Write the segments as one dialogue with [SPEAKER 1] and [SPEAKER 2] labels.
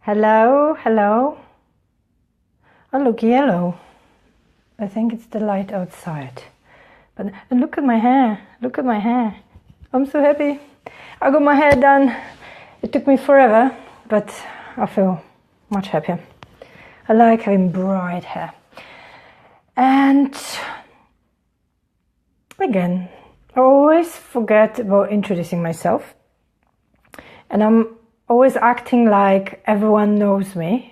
[SPEAKER 1] Hello, hello. I look yellow. I think it's the light outside. But and look at my hair. Look at my hair. I'm so happy. I got my hair done. It took me forever, but I feel much happier. I like having bright hair. And again, I always forget about introducing myself. And I'm always acting like everyone knows me,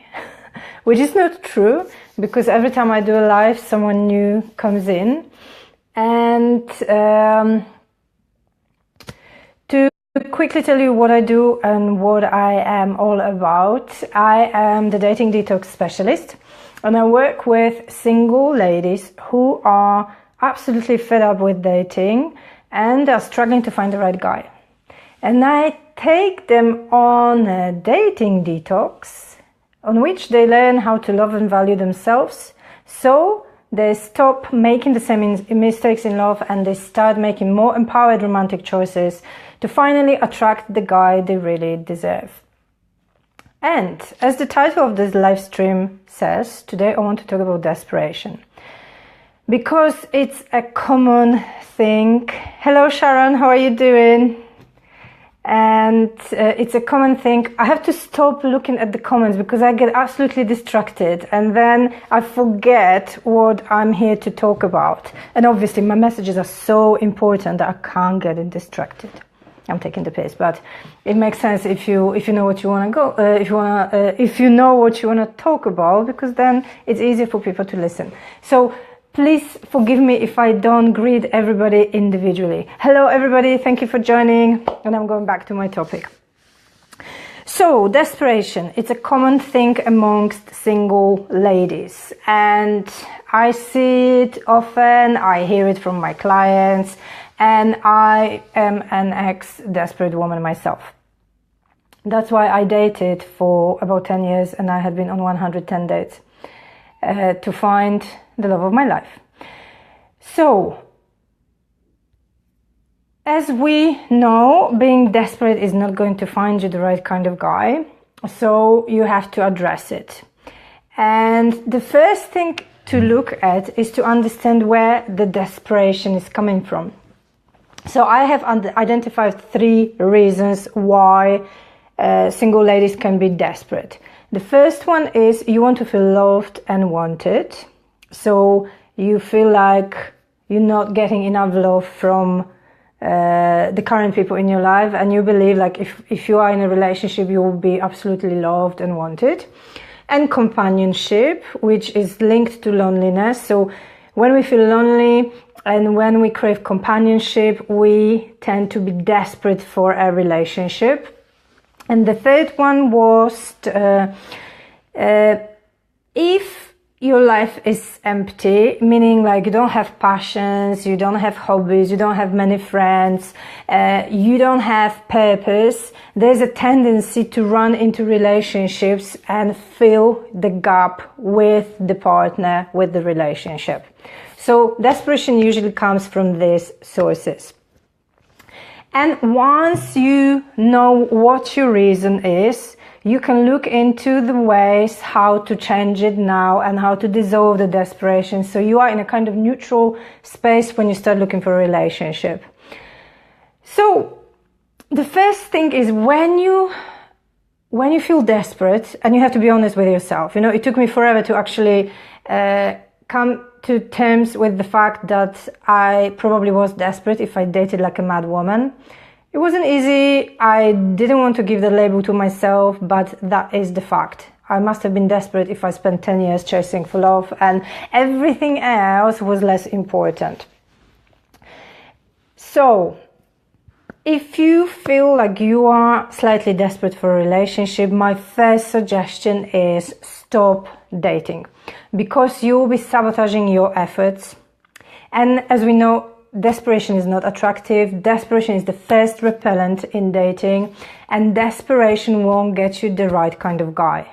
[SPEAKER 1] which is not true, because every time I do a live, someone new comes in. And to quickly tell you what I do and what I am all about, I am the dating detox specialist, and I work with single ladies who are absolutely fed up with dating and are struggling to find the right guy. And I take them on a dating detox on which they learn how to love and value themselves, so they stop making the same mistakes in love and they start making more empowered romantic choices to finally attract the guy they really deserve. And as the title of this live stream says, today I want to talk about desperation, because it's a common thing. Hello Sharon, how are you doing? And it's a common thing. I have to stop looking at the comments because I get absolutely distracted and then I forget what I'm here to talk about. And obviously my messages are so important that I can't get distracted. I'm taking the piss, but it makes sense if you know what you want to go, if you know what you want to talk about, because then it's easier for people to listen. So please forgive me if I don't greet everybody individually. Hello everybody, thank you for joining, and I'm going back to my topic. So, desperation, it's a common thing amongst single ladies, and I see it often, I hear it from my clients, and I am an ex-desperate woman myself. That's why I dated for about 10 years, and I had been on 110 dates to find the love of my life. So, as we know, being desperate is not going to find you the right kind of guy, so you have to address it. And the first thing to look at is to understand where the desperation is coming from. So I have identified 3 reasons why single ladies can be desperate. The first one is you want to feel loved and wanted. So you feel like you're not getting enough love from the current people in your life, and you believe like if you are in a relationship, you will be absolutely loved and wanted. And companionship, which is linked to loneliness. So when we feel lonely and when we crave companionship, we tend to be desperate for a relationship. And the third one was if your life is empty, meaning like you don't have passions, you don't have hobbies, you don't have many friends, you don't have purpose, there's a tendency to run into relationships and fill the gap with the partner, with the relationship. So desperation usually comes from these sources. And once you know what your reason is, you can look into the ways how to change it now and how to dissolve the desperation. So you are in a kind of neutral space when you start looking for a relationship. So the first thing is when you feel desperate, and you have to be honest with yourself. You know, it took me forever to actually come to terms with the fact that I probably was desperate if I dated like a mad woman. It wasn't easy. I didn't want to give the label to myself, but that is the fact. I must have been desperate if I spent 10 years chasing for love and everything else was less important. So, if you feel like you are slightly desperate for a relationship, my first suggestion is stop dating, because you will be sabotaging your efforts. And as we know, desperation is not attractive. Desperation is the first repellent in dating, and desperation won't get you the right kind of guy.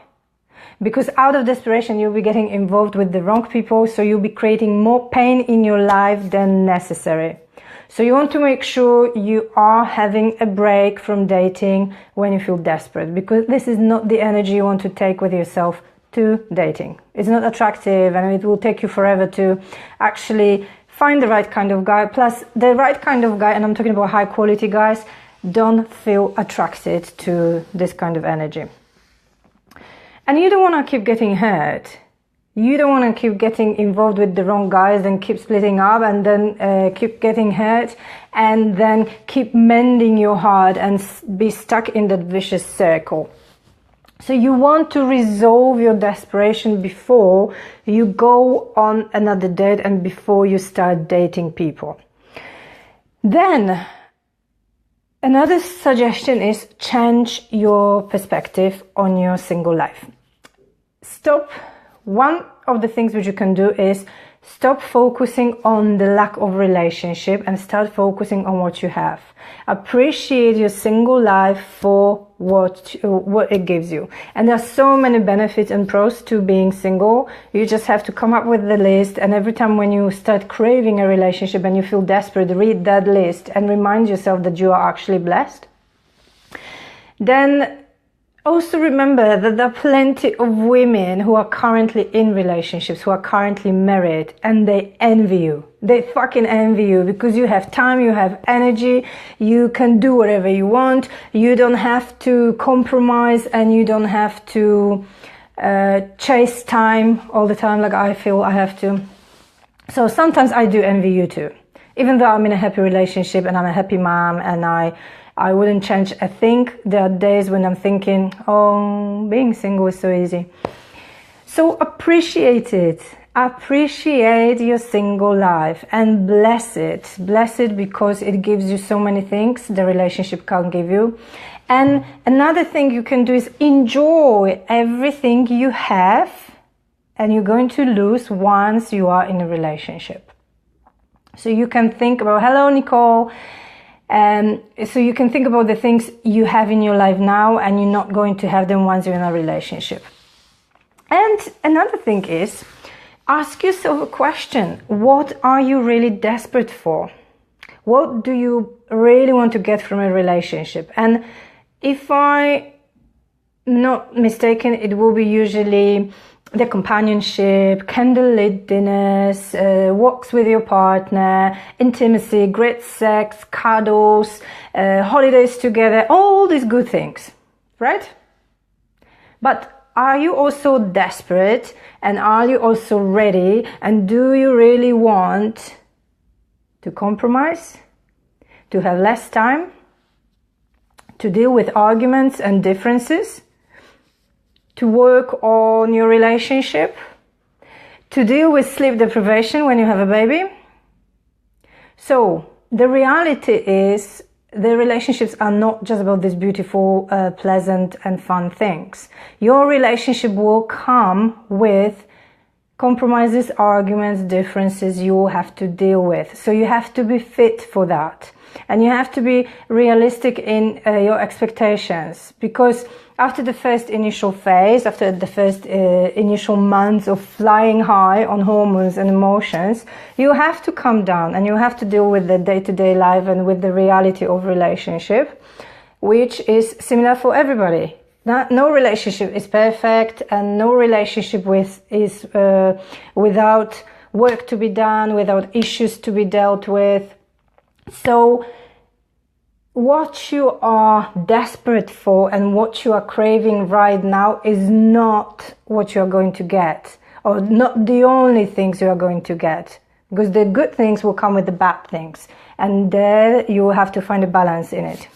[SPEAKER 1] Because out of desperation, you'll be getting involved with the wrong people, so you'll be creating more pain in your life than necessary. So you want to make sure you are having a break from dating when you feel desperate, because this is not the energy you want to take with yourself to dating. It's not attractive, and it will take you forever to actually find the right kind of guy. Plus, the right kind of guy, and I'm talking about high quality guys, don't feel attracted to this kind of energy. And you don't want to keep getting hurt. You don't want to keep getting involved with the wrong guys and keep splitting up and then keep getting hurt and then keep mending your heart and be stuck in that vicious circle. So you want to resolve your desperation before you go on another date and before you start dating people. Then another suggestion is change your perspective on your single life. One of the things which you can do is stop focusing on the lack of relationship and start focusing on what you have. Appreciate your single life for what it gives you. And there are so many benefits and pros to being single. You just have to come up with the list, and every time when you start craving a relationship and you feel desperate, read that list and remind yourself that you are actually blessed. Then also remember that there are plenty of women who are currently in relationships, who are currently married, and they envy you. They fucking envy you because you have time, you have energy, you can do whatever you want, you don't have to compromise, and you don't have to chase time all the time like I feel I have to. So sometimes I do envy you too. Even though I'm in a happy relationship and I'm a happy mom and I wouldn't change a thing, there are days when I'm thinking, oh, being single is so easy. So appreciate it. Appreciate your single life and bless it. Bless it because it gives you so many things the relationship can't give you. And another thing you can do is enjoy everything you have and you're going to lose once you are in a relationship. So you can think about, hello, Nicole. So you can think about the things you have in your life now and you're not going to have them once you're in a relationship. And another thing is, ask yourself a question. What are you really desperate for? What do you really want to get from a relationship? And if I'm not mistaken, it will be usually the companionship, candlelit dinners, walks with your partner, intimacy, great sex, cuddles, holidays together, all these good things, right? But are you also desperate, and are you also ready, and do you really want to compromise, to have less time, to deal with arguments and differences, to work on your relationship, to deal with sleep deprivation when you have a baby? So the reality is the relationships are not just about these beautiful, pleasant and fun things. Your relationship will come with compromises, arguments, differences you will have to deal with. So you have to be fit for that. And you have to be realistic in your expectations, because after the first initial phase, after the first initial months of flying high on hormones and emotions, you have to calm down and you have to deal with the day-to-day life and with the reality of relationship, which is similar for everybody. No relationship is perfect, and no relationship is without work to be done, without issues to be dealt with. So what you are desperate for and what you are craving right now is not what you are going to get, or not the only things you are going to get, because the good things will come with the bad things, and there you will have to find a balance in it.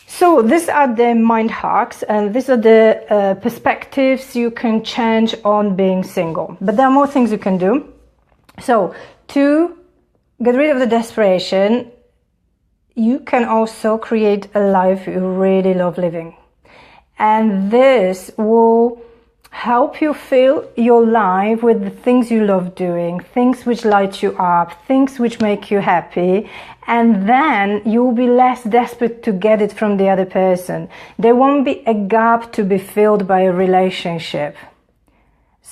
[SPEAKER 1] So these are the mind hacks, and these are the perspectives you can change on being single. But there are more things you can do. So to get rid of the desperation, you can also create a life you really love living. And this will help you fill your life with the things you love doing, things which light you up, things which make you happy. And then you will be less desperate to get it from the other person. There won't be a gap to be filled by a relationship.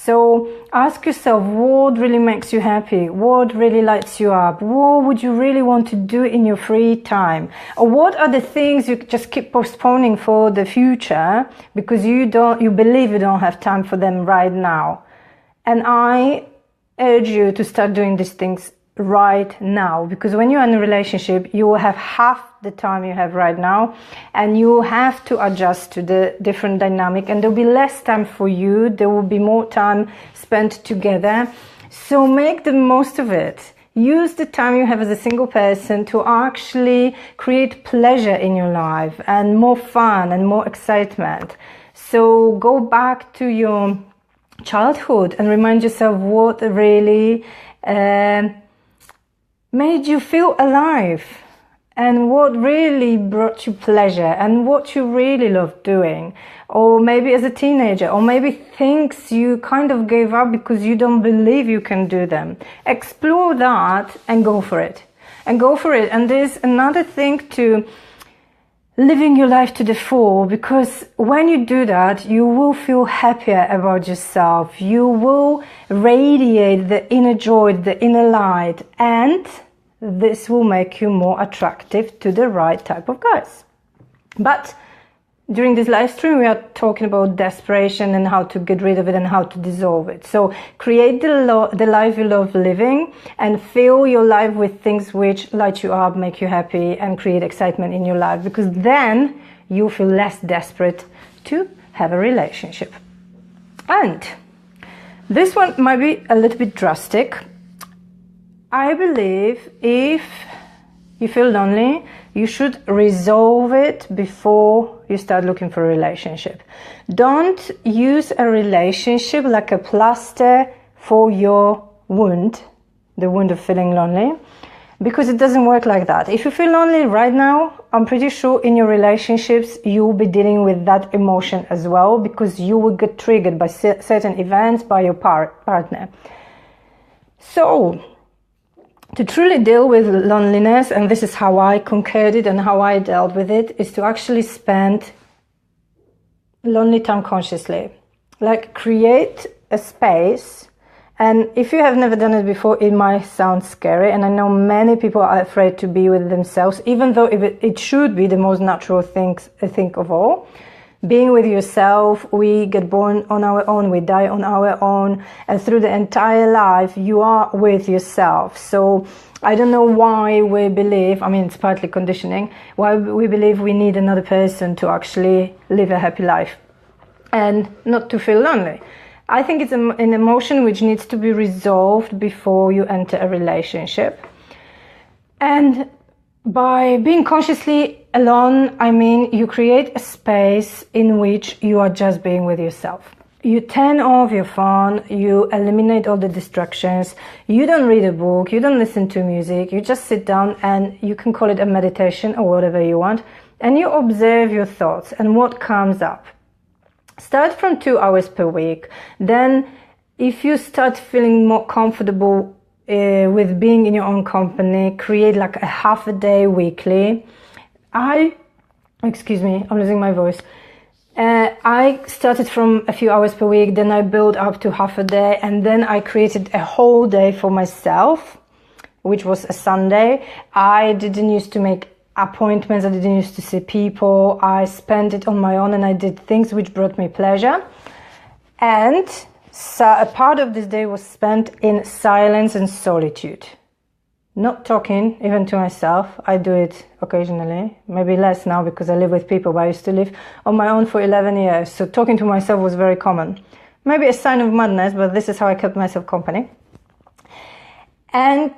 [SPEAKER 1] So ask yourself, what really makes you happy? What really lights you up? What would you really want to do in your free time? Or what are the things you just keep postponing for the future because you believe you don't have time for them right now? And I urge you to start doing these things right now, because when you're in a relationship, you will have half the time you have right now, and you have to adjust to the different dynamic, and there'll be less time for you. There will be more time spent together. So make the most of it. Use the time you have as a single person to actually create pleasure in your life and more fun and more excitement. So go back to your childhood and remind yourself what really made you feel alive, and what really brought you pleasure, and what you really loved doing. Or maybe as a teenager, or maybe things you kind of gave up because you don't believe you can do them. Explore that and go for it. And there's another thing to living your life to the full, because when you do that, you will feel happier about yourself. You will radiate the inner joy, the inner light, and this will make you more attractive to the right type of guys. But during this live stream, we are talking about desperation and how to get rid of it and how to dissolve it. So create the life you love living, and fill your life with things which light you up, make you happy, and create excitement in your life, because then you feel less desperate to have a relationship. And this one might be a little bit drastic. I believe if you feel lonely, you should resolve it before you start looking for a relationship. Don't use a relationship like a plaster for your wound, the wound of feeling lonely, because it doesn't work like that. If you feel lonely right now, I'm pretty sure in your relationships you will be dealing with that emotion as well, because you will get triggered by certain events, by your partner. So to truly deal with loneliness, and this is how I conquered it and how I dealt with it, is to actually spend lonely time consciously. Like, create a space. And if you have never done it before, it might sound scary. And I know many people are afraid to be with themselves, even though it should be the most natural thing of all. Being with yourself, we get born on our own, we die on our own, and through the entire life, you are with yourself. So I don't know why we believe, I mean, it's partly conditioning, why we believe we need another person to actually live a happy life and not to feel lonely. I think it's an emotion which needs to be resolved before you enter a relationship. And by being consciously alone, I mean you create a space in which you are just being with yourself. You turn off your phone, you eliminate all the distractions, you don't read a book, you don't listen to music, you just sit down, and you can call it a meditation or whatever you want, and you observe your thoughts and what comes up. Start from 2 hours per week. Then if you start feeling more comfortable with being in your own company, create like a half a day weekly. Excuse me, I'm losing my voice. I started from a few hours per week, then I built up to half a day, and then I created a whole day for myself, which was a Sunday. I didn't used to make appointments, I didn't used to see people. I spent it on my own, and I did things which brought me pleasure. And so a part of this day was spent in silence and solitude. Not talking, even to myself. I do it occasionally, maybe less now because I live with people, but I used to live on my own for 11 years. So talking to myself was very common. Maybe a sign of madness, but this is how I kept myself company. And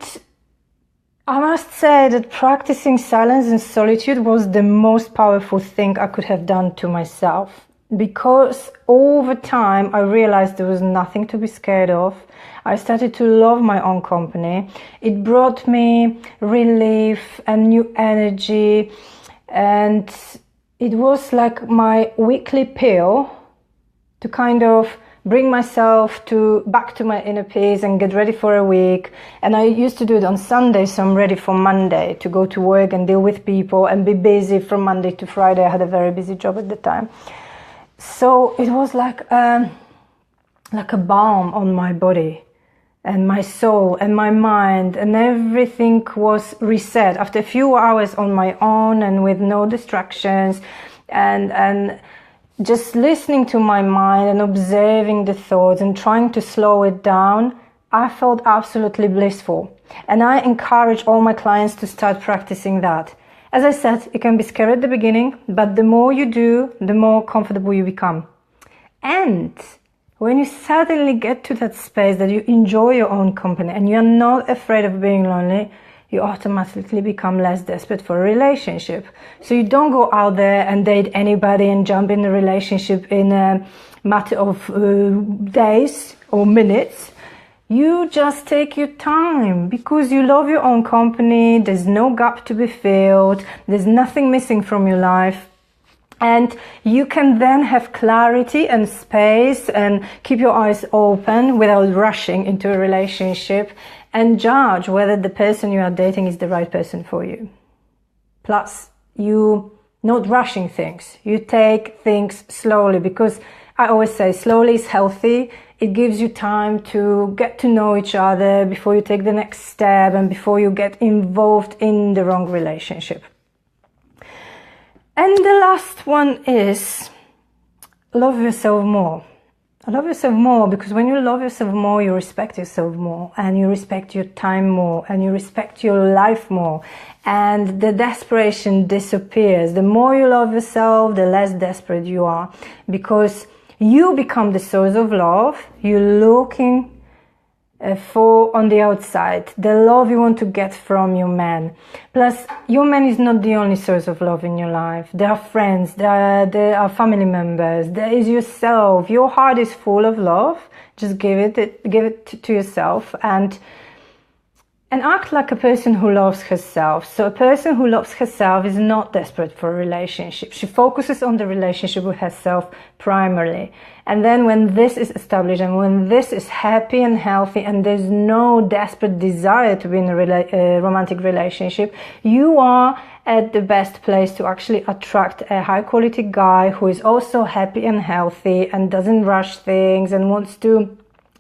[SPEAKER 1] I must say that practicing silence and solitude was the most powerful thing I could have done to myself. Because over time, I realized there was nothing to be scared of. I started to love my own company. It brought me relief and new energy. And it was like my weekly pill to kind of bring myself back to my inner peace and get ready for a week. And I used to do it on Sunday, so I'm ready for Monday to go to work and deal with people and be busy from Monday to Friday. I had a very busy job at the time. So it was like like a balm on my body and my soul and my mind, and everything was reset after a few hours on my own and with no distractions, and just listening to my mind and observing the thoughts and trying to slow it down. I felt absolutely blissful, and I encourage all my clients to start practicing that. As I said, it can be scary at the beginning, but the more you do, the more comfortable you become. And when you suddenly get to that space that you enjoy your own company and you're not afraid of being lonely, you automatically become less desperate for a relationship. So you don't go out there and date anybody and jump in a relationship in a matter of days or minutes. You just take your time because you love your own company. There's no gap to be filled. There's nothing missing from your life. And you can then have clarity and space and keep your eyes open without rushing into a relationship and judge whether the person you are dating is the right person for you. Plus, you not rushing things. You take things slowly, because I always say slowly is healthy. It gives you time to get to know each other before you take the next step and before you get involved in the wrong relationship. And the last one is love yourself more. Love yourself more, because when you love yourself more, you respect yourself more, and you respect your time more, and you respect your life more, and the desperation disappears. The more you love yourself, the less desperate you are, because you become the source of love you're looking for on the outside, the love you want to get from your man. Plus, your man is not the only source of love in your life. There are friends, there are family members, there is yourself. Your heart is full of love. Just give it to yourself and act like a person who loves herself. So a person who loves herself is not desperate for a relationship. She focuses on the relationship with herself primarily. And then when this is established and when this is happy and healthy and there's no desperate desire to be in a romantic relationship, you are at the best place to actually attract a high quality guy who is also happy and healthy and doesn't rush things and wants to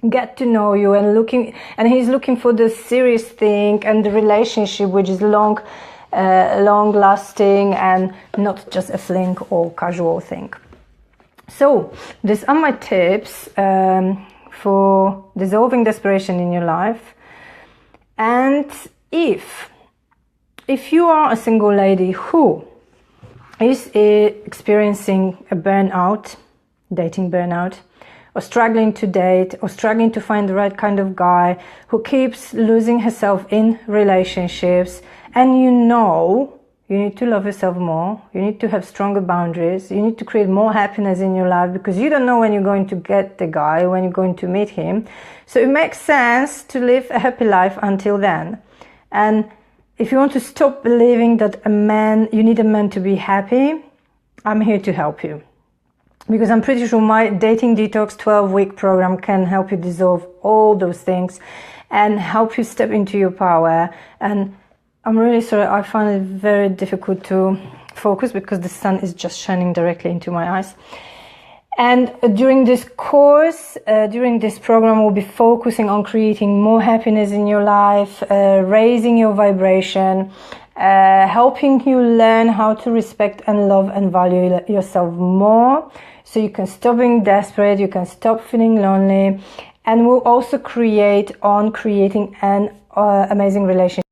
[SPEAKER 1] get to know you and he's looking for the serious thing and the relationship which is long lasting and not just a fling or casual thing. So these are my tips for dissolving desperation in your life. And if you are a single lady who is experiencing a burnout, dating burnout, or struggling to date, or struggling to find the right kind of guy, who keeps losing herself in relationships, and you need to love yourself more, you need to have stronger boundaries, you need to create more happiness in your life, because you don't know when you're going to get the guy, when you're going to meet him. So it makes sense to live a happy life until then. And if you want to stop believing that you need a man to be happy, I'm here to help you. Because I'm pretty sure my Dating Detox 12-week program can help you dissolve all those things and help you step into your power. And I'm really sorry, I find it very difficult to focus because the sun is just shining directly into my eyes. And during this course, during this program, we'll be focusing on creating more happiness in your life, raising your vibration, helping you learn how to respect and love and value yourself more, so you can stop being desperate, you can stop feeling lonely, and we'll also creating an amazing relationship